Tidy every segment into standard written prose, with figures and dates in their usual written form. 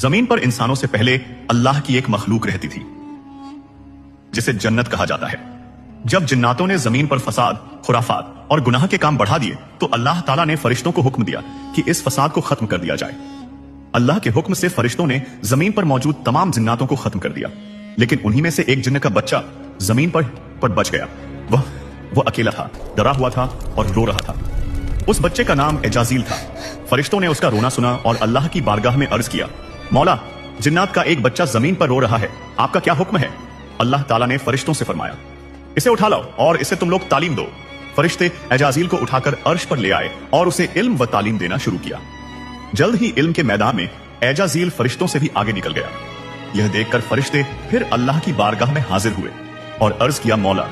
जमीन पर इंसानों से पहले अल्लाह की एक मखलूक रहती थी जिसे जन्नत कहा जाता है। जब जिन्नातों ने जमीन पर फसाद, खुराफात और गुनाह के काम बढ़ा दिए तो अल्लाह ताला ने फरिश्तों को हुक्म दिया कि इस फसाद को खत्म कर दिया जाए। अल्लाह के हुक्म से फरिश्तों ने जमीन पर मौजूद तमाम जिन्नातों को खत्म कर दिया, लेकिन उन्हीं में से एक जिन्न का बच्चा जमीन पर बच गया। वह अकेला था, डरा हुआ था और रो रहा था। उस बच्चे का नाम एजाजील था। फरिश्तों ने उसका रोना सुना और अल्लाह की बारगाह में अर्ज किया, मौला, जिन्नात का एक बच्चा जमीन पर रो रहा है, आपका क्या हुक्म है? अल्लाह ताला ने फरिश्तों से फरमाया, इसे उठा लाओ और इसे तुम लोग तालीम दो। फरिश्ते एजाजील को उठाकर अर्श पर ले आए और उसे इल्म व तालीम देना शुरू किया। जल्द ही इल्म के मैदान में एजाजील फरिश्तों से भी आगे निकल गया। यह देखकर फरिश्ते फिर अल्लाह की बारगाह में हाजिर हुए और अर्ज किया, मौला,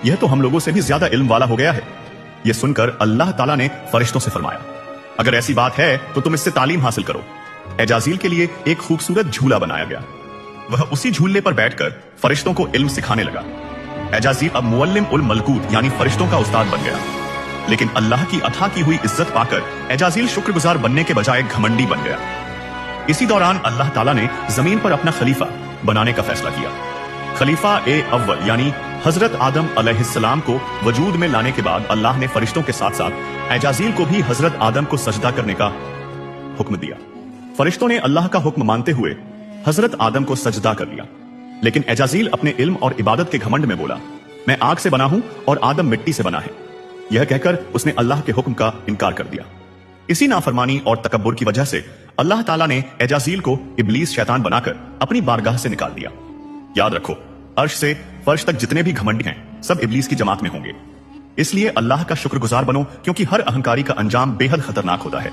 यह तो हम लोगों से भी ज्यादा इल्म वाला हो गया है। यह सुनकर अल्लाह ताला ने फरिश्तों से फरमाया, अगर ऐसी बात है तो तुम इससे तालीम हासिल करो। एजाजील के लिए एक खूबसूरत झूला बनाया गया। वह उसी झूले पर बैठकर फरिश्तों को इल्म सिखाने लगा। एजाजील अब मुअल्लिम उल मलकूत यानी फरिश्तों का उस्ताद बन गया। लेकिन अल्लाह की अता की हुई इज्जत पाकर एजाजील शुक्रगुजार बनने के बजाय घमंडी बन गया। इसी दौरान अल्लाह ताला ने जमीन पर अपना खलीफा बनाने का फैसला किया। खलीफा ए अव्वल यानी हजरत आदम अलैहिस्सलाम को वजूद में लाने के बाद अल्लाह ने फरिश्तों के साथ साथ एजाजील को भी हजरत आदम को सजदा करने का हुक्म दिया। फरिश्तों ने अल्लाह का हुक्म मानते हुए हजरत आदम को सजदा कर लिया, लेकिन एजाजील अपने इल्म और इबादत के घमंड में बोला, मैं आग से बना हूं और आदम मिट्टी से बना है। यह कहकर उसने अल्लाह के हुक्म का इनकार कर दिया। इसी नाफरमानी और तकब्बुर की वजह से अल्लाह ताला ने एजाजील को इब्लीस शैतान बनाकर अपनी बारगाह से निकाल दिया। याद रखो, अर्श से फर्श तक जितने भी घमंडी हैं सब इब्लीस की जमात में होंगे। इसलिए अल्लाह का शुक्रगुजार बनो, क्योंकि हर अहंकारी का अंजाम बेहद खतरनाक होता है।